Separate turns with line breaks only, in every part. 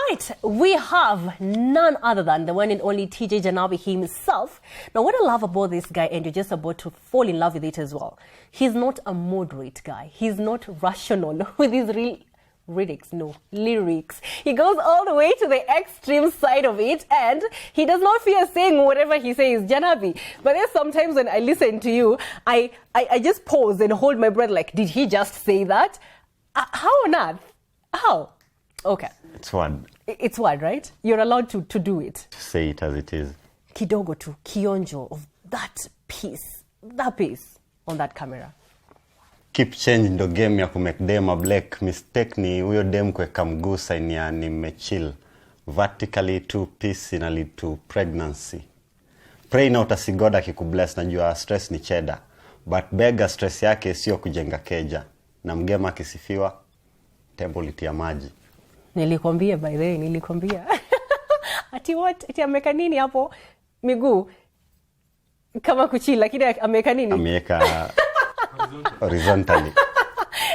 right, we have none other than the one and only TJ Janabii himself. Now, what I love about this guy, and you're just about to fall in love with it as well, he's not a moderate guy. He's not rational with his lyrics. He goes all the way to the extreme side of it, and he does not fear saying whatever he says, Janabii. But there's sometimes when I listen to you, I just pause and hold my breath like, did he just say that? How on earth? How? Okay.
It's word.
It's word, right? You're allowed to do it.
To say it as it is.
Kidogo tu, kionjo of that piece on that camera.
Keep change ndo game ya kumake dem a black. Mistake ni huyo dem kweka mguu sign ya nimechill. Vertically to peace ina lead to pregnancy. Pray na utasigoda kikubless, najua stress ni cheddar. But bega stress yake sio kujenga keja. Na mgema kisifiwa, tempo litia maji.
Nilikwambia by the way, nilikwambia. Ati what? Ati ameka nini hapo? Miguu kama kuchila, lakini ameka nini?
Ameka horizontally.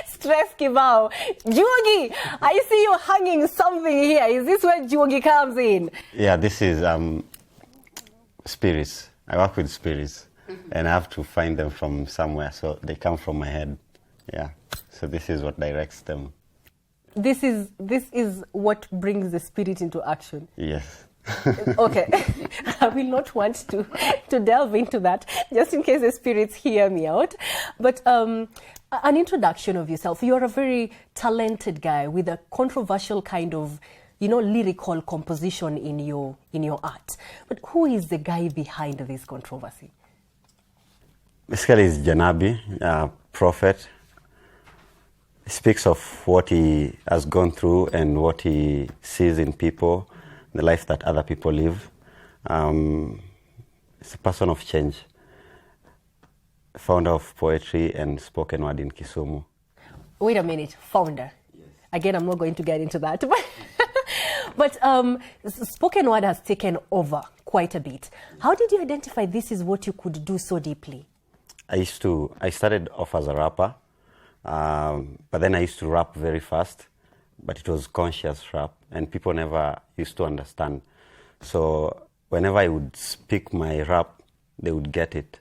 Stress kibao. Juogi, I see you hanging something here. Is this where Juogi comes in?
Yeah, this is spirits. I work with spirits. And I have to find them from somewhere, so they come from my head. Yeah. So this is what directs them. This
is what brings the spirit into action.
Yes.
Okay. I will not want to delve into that, just in case the spirits hear me out. But an introduction of yourself. You are a very talented guy with a controversial kind of, lyrical composition in your art. But who is the guy behind this controversy?
Basically, it's Janabii, a prophet. He speaks of what he has gone through and what he sees in people, the life that other people live. He's a person of change, founder of poetry and spoken word in Kisumu.
Wait a minute, founder.
Yes.
Again, I'm not going to get into that. But spoken word has taken over quite a bit. How did you identify this is what you could do so deeply?
I started off as a rapper. But then I used to rap very fast, but it was conscious rap, and people never used to understand. So whenever I would speak my rap, they would get it.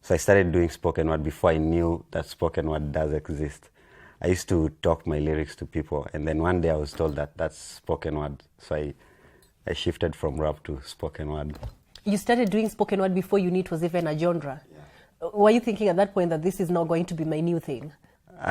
So I started doing spoken word before I knew that spoken word does exist. I used to talk my lyrics to people, and then one day I was told that that's spoken word. So I shifted from rap to spoken word.
You started doing spoken word before you knew it was even a genre? Yeah. Were you thinking at that point that this is not going to be my new thing?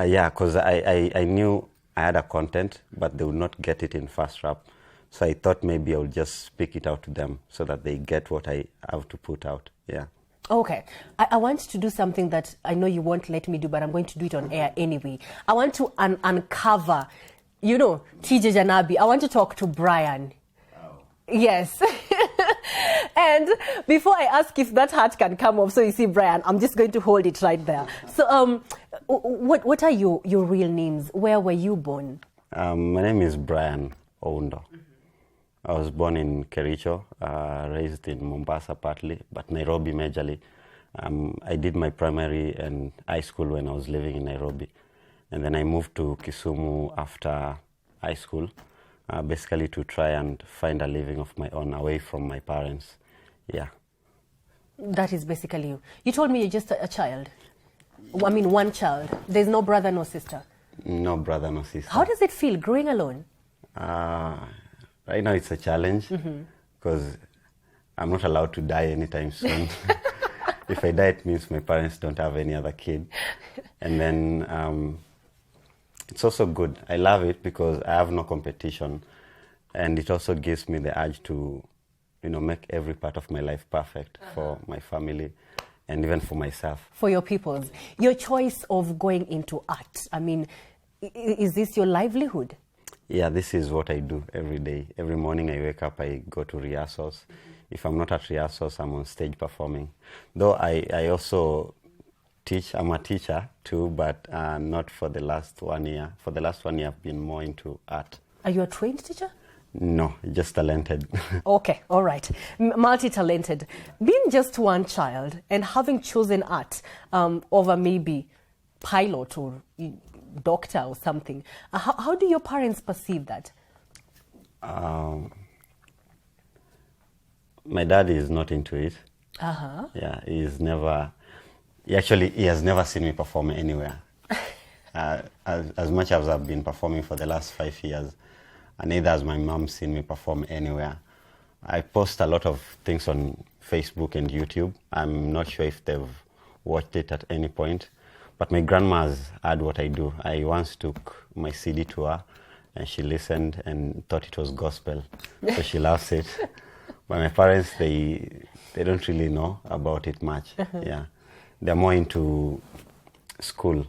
Yeah, because I knew I had a content, but they would not get it in fast rap. So I thought maybe I would just speak it out to them so that they get what I have to put out. Yeah.
Okay. I want to do something that I know you won't let me do, but I'm going to do it on air anyway. I want to uncover, TJ Janabii. I want to talk to Brian. Oh. Yes. And before I ask if that hat can come off, so you see Brian, I'm just going to hold it right there. So what are your real names? Where were you born?
My name is Brian Oundo. Mm-hmm. I was born in Kericho, raised in Mombasa partly, but Nairobi majorly. I did my primary and high school when I was living in Nairobi. And then I moved to Kisumu after high school, basically to try and find a living of my own away from my parents. Yeah.
That is basically you. You told me you're just a child. I mean, one child. There's no brother, no sister.
No brother, no sister.
How does it feel growing alone?
Right now it's a challenge because I'm not allowed to die anytime soon. If I die, it means my parents don't have any other kid. And then it's also good. I love it because I have no competition. And it also gives me the urge to, make every part of my life perfect for my family and even for myself.
For your peoples. Your choice of going into art, I mean, is this your livelihood?
Yeah, this is what I do every day. Every morning I wake up, I go to rehearsals. If I'm not at rehearsals, I'm on stage performing. Though I also teach. I'm a teacher too, but not for the last 1 year. For the last 1 year, I've been more into art.
Are you a trained teacher?
No, just talented.
Okay, all right. Multi-talented. Being just one child and having chosen art over maybe pilot or doctor or something, how do your parents perceive that?
My dad is not into it. Yeah, he has never seen me perform anywhere. As much as I've been performing for the last 5 years, and neither has my mom seen me perform anywhere. I post a lot of things on Facebook and YouTube. I'm not sure if they've watched it at any point, but my grandma has heard what I do. I once took my CD to her, and she listened and thought it was gospel, so she loves it. But my parents, they don't really know about it much. Yeah, they're more into school.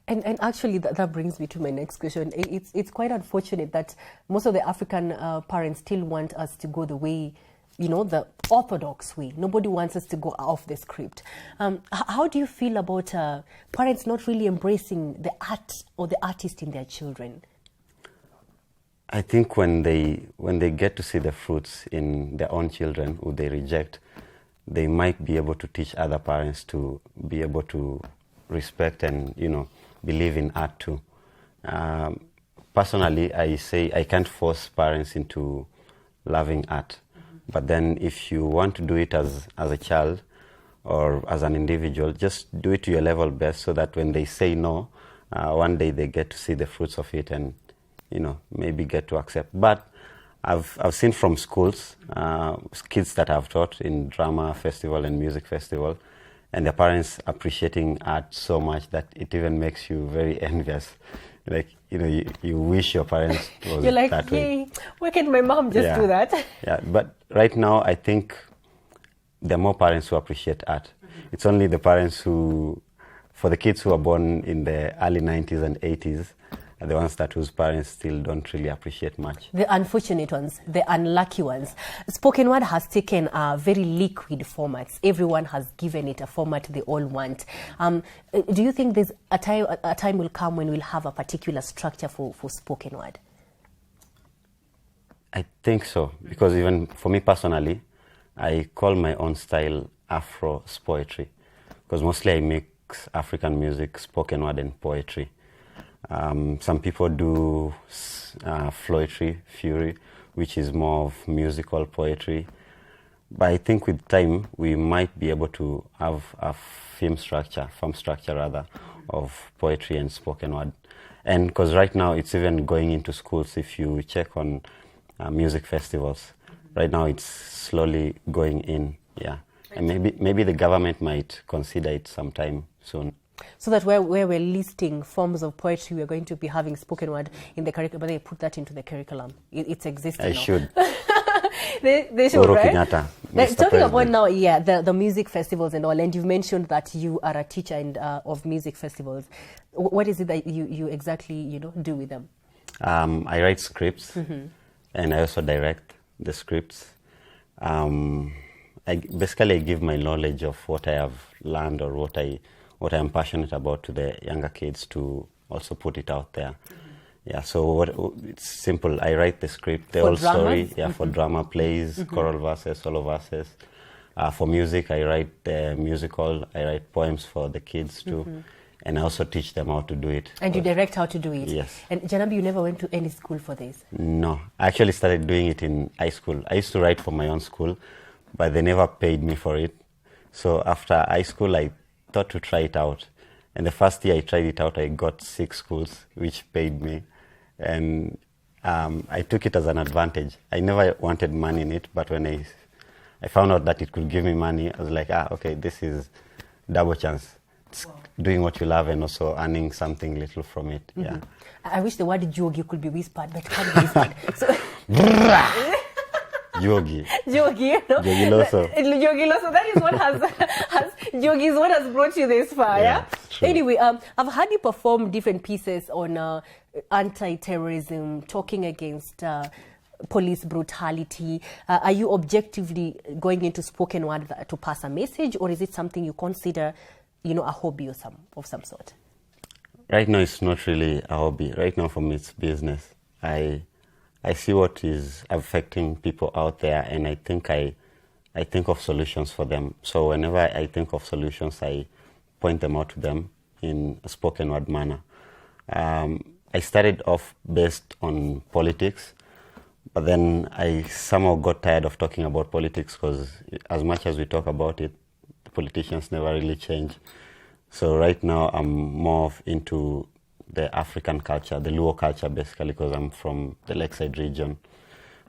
And actually, that brings me to my next question. It's quite unfortunate that most of the African parents still want us to go the way, the orthodox way. Nobody wants us to go off the script. How do you feel about parents not really embracing the art or the artist in their children?
I think when they get to see the fruits in their own children who they reject, they might be able to teach other parents to be able to respect and, believe in art too. Personally, I say I can't force parents into loving art. But then if you want to do it as a child or as an individual, just do it to your level best so that when they say no, one day they get to see the fruits of it and, maybe get to accept. But I've seen from schools, kids that I've taught in drama festival and music festival, and their parents appreciating art so much that it even makes you very envious. Like, you wish your parents was
You're like,
that way.
yay, why can't my mom just do that?
Yeah, but right now I think there are more parents who appreciate art. It's only the parents for the kids who are born in the early 90s and 80s, are the ones whose parents still don't really appreciate much.
The unfortunate ones, the unlucky ones. Spoken word has taken very liquid formats. Everyone has given it a format they all want. Do you think there's a time will come when we'll have a particular structure for spoken word?
I think so, because even for me personally, I call my own style Afro poetry, because mostly I mix African music, spoken word and poetry. Some people do floetry, fury, which is more of musical poetry. But I think with time, we might be able to have a form structure of poetry and spoken word. And because right now it's even going into schools. If you check on music festivals, right now it's slowly going in, yeah. And maybe the government might consider it sometime soon.
So that where we're listing forms of poetry, we're going to be having spoken word in the curriculum, but they put that into the curriculum. It's existing now.
Should.
they should, right? Talking about now, the music festivals and all, and you've mentioned that you are a teacher of music festivals. What is it that you exactly do with them?
I write scripts, and I also direct the scripts. I give my knowledge of what I have learned or what I am passionate about to the younger kids to also put it out there. Yeah, so it's simple. I write the script, the whole story. Yeah, for drama, plays, choral verses, solo verses. For music, I write the musical. I write poems for the kids too. And I also teach them how to do it.
And you direct how to do it?
Yes.
And Janabii, you never went to any school for this?
No, I actually started doing it in high school. I used to write for my own school, but they never paid me for it. So after high school, I thought to try it out. And the first year I tried it out, I got 6 schools, which paid me. And I took it as an advantage. I never wanted money in it, but when I found out that it could give me money, I was like, okay, this is double chance. It's doing what you love and also earning something little from it. Yeah.
I wish the word jogi could be whispered, but it can't be whispered. So
Yogi.
Jogi,
Jogi Loso.
Jogi Loso. That is what Jogi is what has brought you this far. Yeah. Anyway, I've had you perform different pieces on anti-terrorism, talking against police brutality. Are you objectively going into spoken word to pass a message, or is it something you consider, a hobby of some sort?
Right now, it's not really a hobby. Right now, for me, it's business. I see what is affecting people out there, and I think of solutions for them. So whenever I think of solutions, I point them out to them in a spoken word manner. I started off based on politics, But then I somehow got tired of talking about politics because as much as we talk about it, the politicians never really change. So right now I'm more into the African culture, the Luo culture basically, because I'm from the Lakeside region.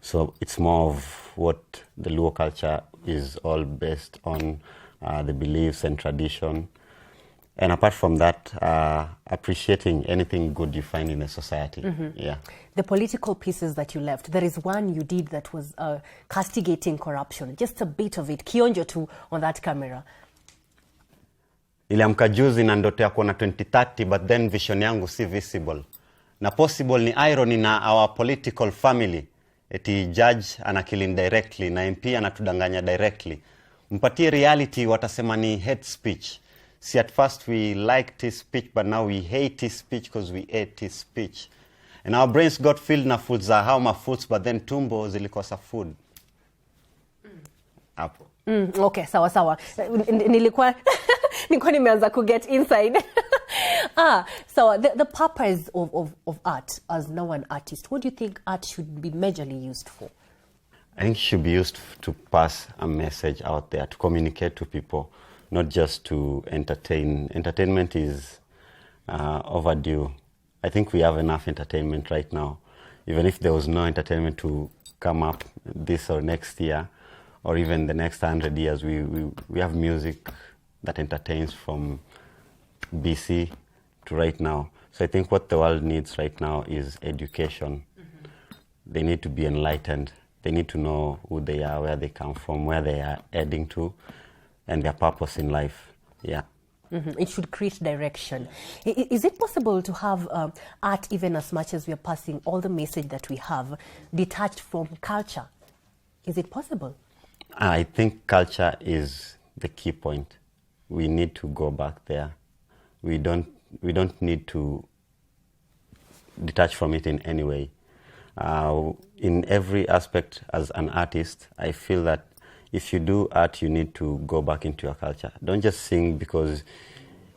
So it's more of what the Luo culture is all based on, the beliefs and tradition. And apart from that, appreciating anything good you find in a society. Yeah.
The political pieces that you left, there is one you did that was castigating corruption. Just a bit of it. Kionjo tu on that camera.
Niliamka juzi na ndoto ya kuona 2030, but then vision yangu si visible. Na possible ni irony na our political family. Eti judge anakill indirectly na MP anatudanganya directly. Mpatie reality watasema ni hate speech. See, at first we liked his speech, but now we hate his speech because we ate his speech. And our brains got filled na food za hauma foods, but then tumbo zilikosa food. Hapo.
Okay, sawa sawa. Nilikuwa nimeanza ku get inside. So the purpose of art, as now an artist, what do you think art should be majorly used for?
I think it should be used to pass a message out there, to communicate to people, not just to entertain. Entertainment is overdue. I think we have enough entertainment right now. Even if there was no entertainment to come up this or next year, or even the next 100 years, we have music that entertains from BC to right now. So I think what the world needs right now is education. They need to be enlightened. They need to know who they are, where they come from, where they are heading to, and their purpose in life. Yeah.
It should create direction. Is it possible to have art, even as much as we are passing all the message that we have, detached from culture? Is it possible?
I think culture is the key point. We need to go back there. We don't need to detach from it in any way. In every aspect as an artist, I feel that if you do art, you need to go back into your culture. Don't just sing because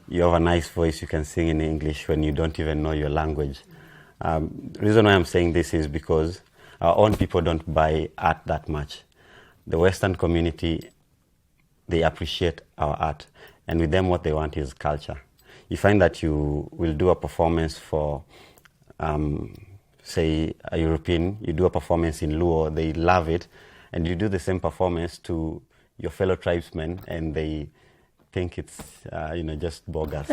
you have a nice voice, you can sing in English when you don't even know your language. The reason why I'm saying this is because our own people don't buy art that much. The Western community, they appreciate our art. And with them, what they want is culture. You find that you will do a performance for, say, a European, you do a performance in Luo, they love it, and you do the same performance to your fellow tribesmen, and they think it's, just bogus.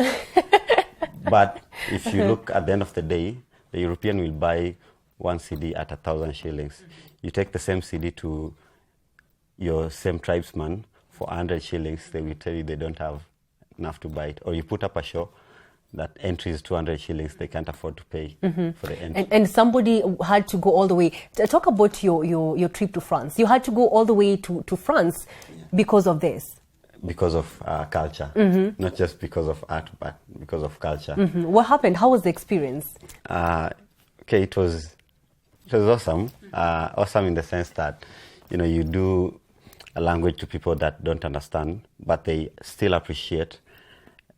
But if you look at the end of the day, the European will buy one CD at 1,000 shillings. You take the same CD to your same tribesman for 100 shillings, they will tell you they don't have enough to buy it. Or you put up a show that entry is 200 shillings, they can't afford to pay for the entry.
And somebody had to go all the way. Talk about your trip to France. You had to go all the way to France because of this.
Because of culture. Not just because of art, but because of culture.
What happened? How was the experience?
Okay, it was awesome. Awesome in the sense that, you do a language to people that don't understand, but they still appreciate.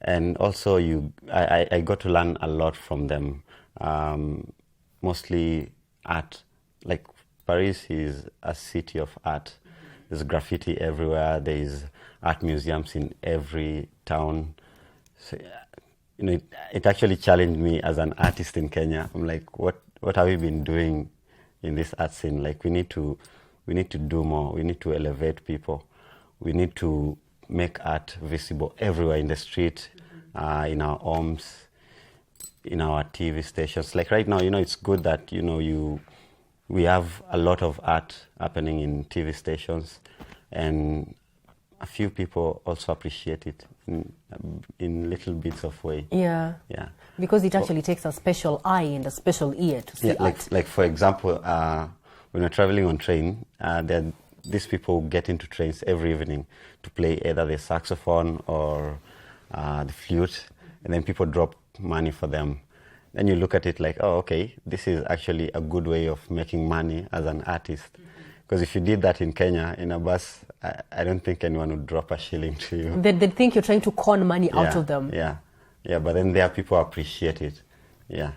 And also I got to learn a lot from them, mostly art. Like Paris is a city of art. There's graffiti everywhere. There's art museums in every town. So, it actually challenged me as an artist in Kenya. I'm like, what have we been doing in this art scene? Like, we need to do more. We need to elevate people. We need to make art visible everywhere, in the street, in our homes, in our TV stations. Like right now, it's good that, we have a lot of art happening in TV stations, and a few people also appreciate it in little bits of way.
Yeah. Because it actually takes a special eye and a special ear to see art.
Like for example, when we're traveling on train, these people get into trains every evening to play either the saxophone or the flute, and then people drop money for them. Then you look at it like, oh, okay, this is actually a good way of making money as an artist. Because if you did that in Kenya, in a bus, I don't think anyone would drop a shilling to you.
They'd think you're trying to con money out of them.
Yeah, but then there are people who appreciate it. Yeah.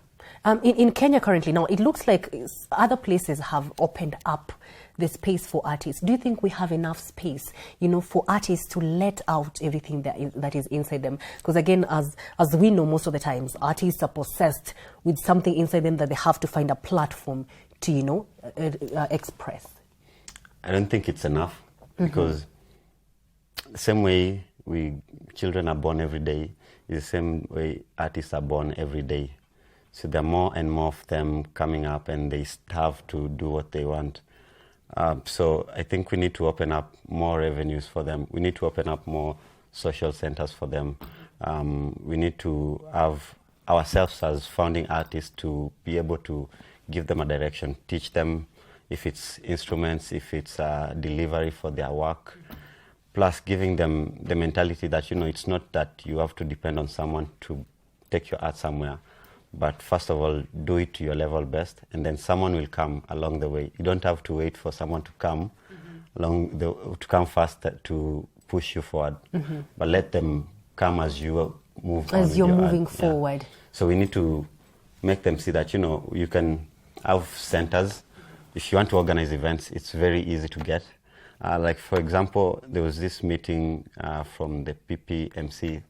In Kenya currently now, it looks like other places have opened up the space for artists. Do you think we have enough space, for artists to let out everything that is inside them? Because again, as we know, most of the times, artists are possessed with something inside them that they have to find a platform to, express.
I don't think it's enough, because the same way children are born every day is the same way artists are born every day. So there are more and more of them coming up, and they have to do what they want. So I think we need to open up more revenues for them. We need to open up more social centers for them. We need to have ourselves as founding artists to be able to give them a direction, teach them if it's instruments, if it's delivery for their work, plus giving them the mentality that, it's not that you have to depend on someone to take your art somewhere. But first of all, do it to your level best, and then someone will come along the way. You don't have to wait for someone to come to come first to push you forward. But let them come as you move on.
As you're moving forward.
Yeah. So we need to make them see that, you can have centers. If you want to organize events, it's very easy to get. Like, for example, there was this meeting from the PPMC,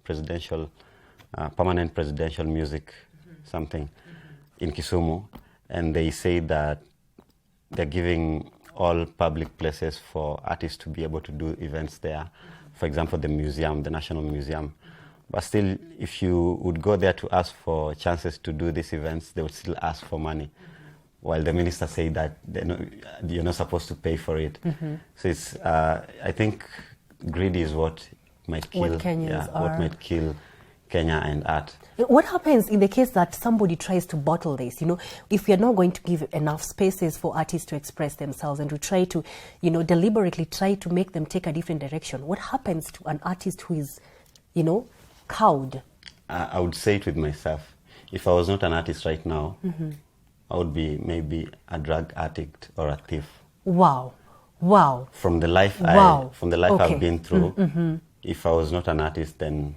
Permanent Presidential Music something in Kisumu, and they say that they're giving all public places for artists to be able to do events there. For example, the museum, the National Museum. But still, if you would go there to ask for chances to do these events, they would still ask for money, while the minister said that you're not supposed to pay for it. So it's, I think greed is what might kill what might kill Kenya and art.
What happens in the case that somebody tries to bottle this? If we are not going to give enough spaces for artists to express themselves, and to try to, deliberately try to make them take a different direction, what happens to an artist who is, cowed?
I would say it with myself. If I was not an artist right now, I would be maybe a drug addict or a thief. Wow. From the life I've been through, if I was not an artist, then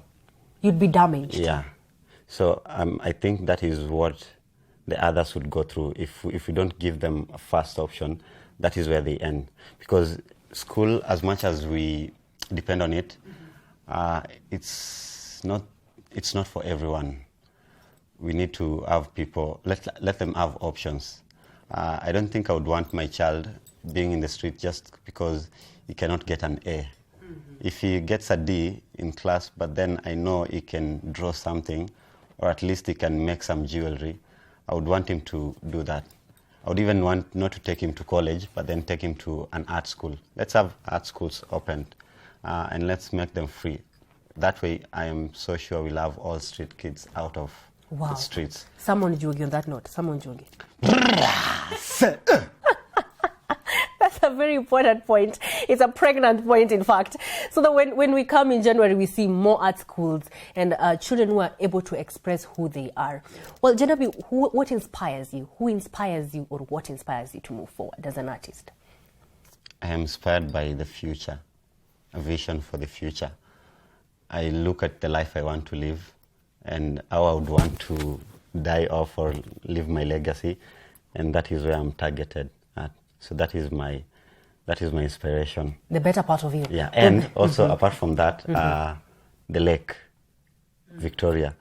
you'd be damaged.
Yeah. So I think that is what the others would go through. If we don't give them a first option, that is where they end. Because school, as much as we depend on it, it's not for everyone. We need to have people, let them have options. I don't think I would want my child being in the street just because he cannot get an A. If he gets a D in class, but then I know he can draw something, or at least he can make some jewelry, I would want him to do that. I would even want not to take him to college, but then take him to an art school. Let's have art schools opened, and let's make them free. That way, I am so sure we'll have all street kids out of the streets.
Someone jogi on that note. Someone jogi. That's a very important point. It's a pregnant point, in fact. So that when we come in January, we see more art schools and children who are able to express who they are. Well, Janabii, what inspires you? Who inspires you, or what inspires you to move forward as an artist?
I am inspired by the future, a vision for the future. I look at the life I want to live and how I would want to die off or leave my legacy, and that is where I'm targeted at. So that is my inspiration.
The better part of you.
Yeah, and also apart from that, the lake, Victoria.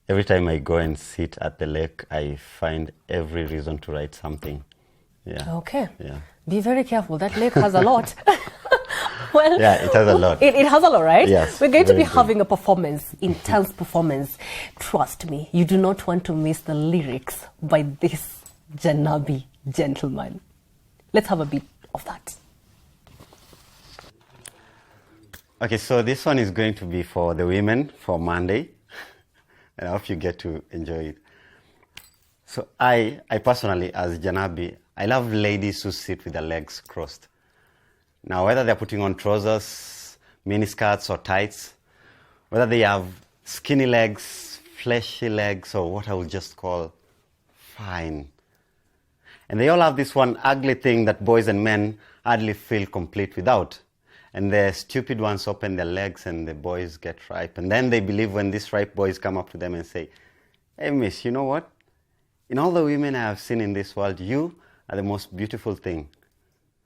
Every time I go and sit at the lake, I find every reason to write something. Yeah.
Okay.
Yeah.
Be very careful. That lake has a lot. Well,
yeah, it has a lot.
It has a lot, right?
Yes.
We're going to be having a performance, intense performance. Trust me, you do not want to miss the lyrics by this Janabii gentleman. Let's have a bit of that.
Okay, so this one is going to be for the women for Monday, and I hope you get to enjoy it. So I personally, as Janabii, I love ladies who sit with their legs crossed. Now, whether they're putting on trousers, miniskirts or tights, whether they have skinny legs, fleshy legs, or what I would just call fine. And they all have this one ugly thing that boys and men hardly feel complete without. And the stupid ones open their legs and the boys get ripe. And then they believe when these ripe boys come up to them and say, "Hey, miss, you know what? In all the women I have seen in this world, you are the most beautiful thing.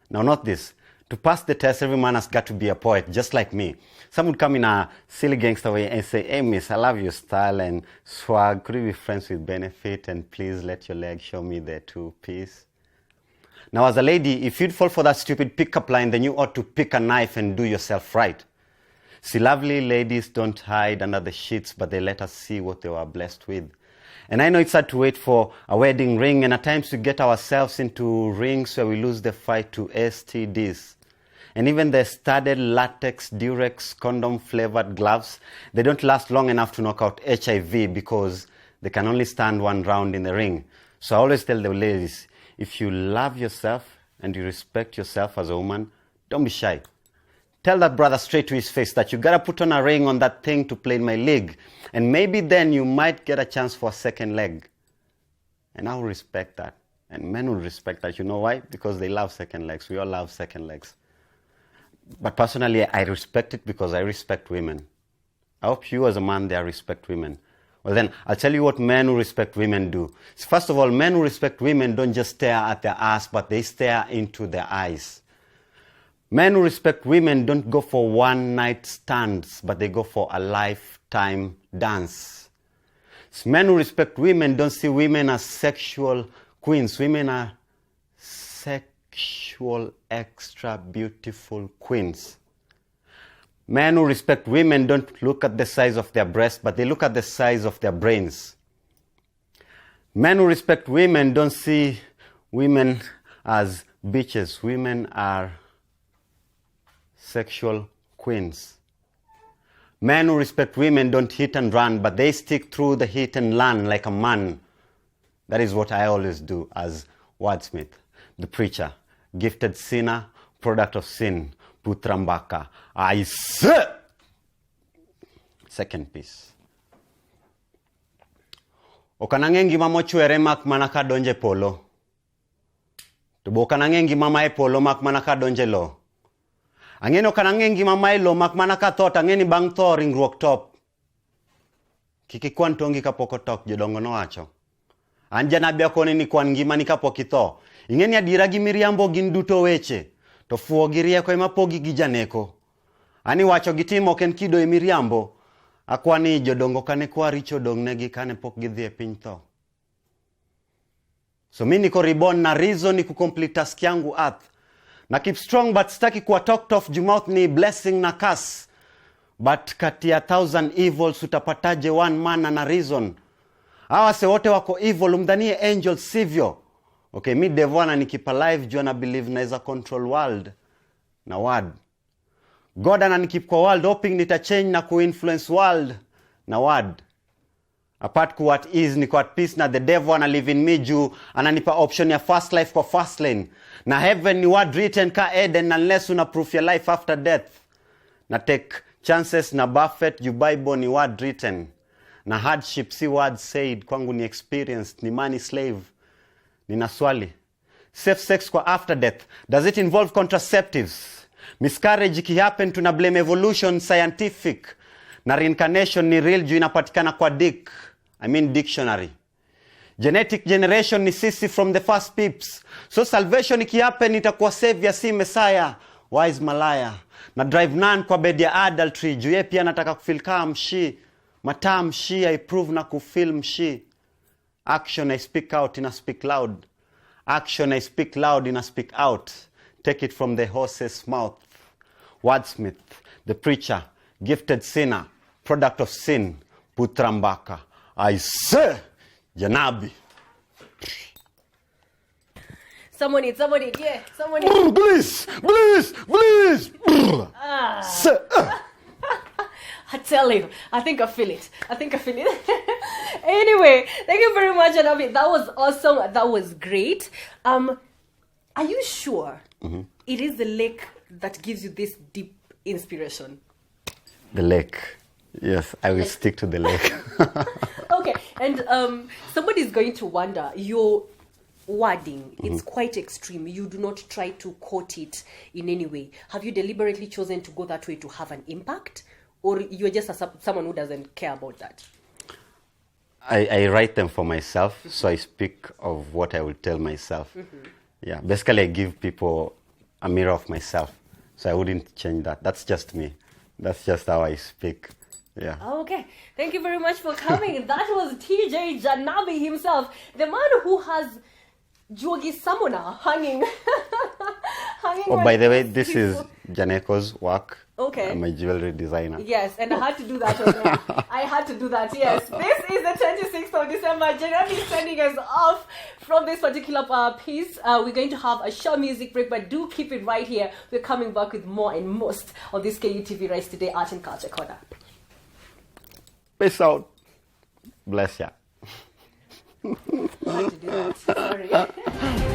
Now, not this. To pass the test, every man has got to be a poet, just like me. Some would come in a silly gangster way and say, hey, miss, I love your style and swag. Could we be friends with benefit? And please let your leg show me the two-piece. Now, as a lady, if you'd fall for that stupid pickup line, then you ought to pick a knife and do yourself right. See, lovely ladies don't hide under the sheets, but they let us see what they were blessed with. And I know it's hard to wait for a wedding ring, and at times we get ourselves into rings where we lose the fight to STDs. And even the studded latex, Durex, condom-flavored gloves, they don't last long enough to knock out HIV because they can only stand one round in the ring. So I always tell the ladies, if you love yourself and you respect yourself as a woman, don't be shy. Tell that brother straight to his face that you gotta put on a ring on that thing to play in my league. And maybe then you might get a chance for a second leg. And I will respect that. And men will respect that. You know why? Because they love second legs. We all love second legs. But personally, I respect it because I respect women. I hope you as a man there respect women. Well then, I'll tell you what men who respect women do. First of all, men who respect women don't just stare at their ass, but they stare into their eyes. Men who respect women don't go for one-night stands, but they go for a lifetime dance. Men who respect women don't see women as sexual queens. Women are sexual, extra beautiful queens. Men who respect women don't look at the size of their breasts, but they look at the size of their brains. Men who respect women don't see women as bitches. Women are sexual queens. Men who respect women don't hit and run, but they stick through the hit and run like a man. That is what I always do as wordsmith, the preacher, gifted sinner, product of sin, putrambaka. I say. Second piece. Okanangengi mamo chwere mak manaka donje polo. Tubo okanangengi mama e polo mak manaka donje lo. Angeno kanangengi mama e lo mak manaka thot angeni bang tho ringruok top. Kiki kwan tongi kapoko tok jodongo no wacho. An Janabii akone ni kwan ngimani kapok itho. Ingeni adira gi miriambo gin duto weche. To fuo gi rieko ema pogi gi janeko. Ani wacho gi timo ken kido e miriambo. Akwani jodongo kane kwa richo dong negi kane pok gidhi e piny tho. So mimi niko reborn na reason ni kucomplete task yangu earth. Na keep strong but staki kuwa talked off jumouth ni blessing na curse. But kati ya 1,000 evils utapataje one man na reason. Hawa se wote wako evil umdhanie angel sivyo. Okay, mi devona nikipa live juu na believe naweza control world na word. God ananikeep kwa world hoping nita change na kuinfluence world na word. Apart ku what is niko at peace na the devil ana live in me juu ananipa option ya fast life kwa fast lane. Na heaven ni word written ka Eden unless una proof your life after death. Na take chances na buffet juu Bible ni word written. Na hardship si word said kwangu ni experienced ni money slave. Nina swali. Safe sex kwa after death. Does it involve contraceptives? Miscarriage iki happen tuna blame evolution scientific. Na reincarnation ni real juu inapatikana kwa dick. I mean dictionary. Genetic generation ni sisi from the first peeps. So salvation iki happen itakuwa savior si messiah. Wise malaya. Na drive none kwa bed ya adultery. Juu ye pia nataka kufeel kama mshi. Mataa mshi I prove na kufeel mshi. Action I speak out in a speak loud. Action I speak loud in a speak out. Take it from the horse's mouth. Wordsmith, the preacher, gifted sinner, product of sin, putrambaka. I say, Janabii.
Someone, yeah, someone.
Please.
I tell you, I think I feel it. Anyway, thank you very much, Janabii. That was awesome. That was great. Are you sure it is the lake that gives you this deep inspiration?
The lake. Yes, I will stick to the lake.
Okay, and somebody's going to wonder, your wording, it's quite extreme. You do not try to quote it in any way. Have you deliberately chosen to go that way to have an impact? Or you're just someone who doesn't care about that?
I write them for myself, so I speak of what I will tell myself. Yeah, basically I give people a mirror of myself, so I wouldn't change that. That's just me. That's just how I speak. Yeah.
Okay, thank you very much for coming. That was TJ Janabii himself, the man who has Jogi Samona hanging.
Oh, by the way, this is Janeko's work.
Okay.
I'm a jewelry designer.
Yes, and I had to do that as well. I had to do that, yes. This is the 26th of December. Janabii is sending us off from this particular piece. We're going to have a short music break, but do keep it right here. We're coming back with more and most on this KUTV Rise Today Art and Culture Corner.
Peace out. Bless ya.
I had to do that. Sorry.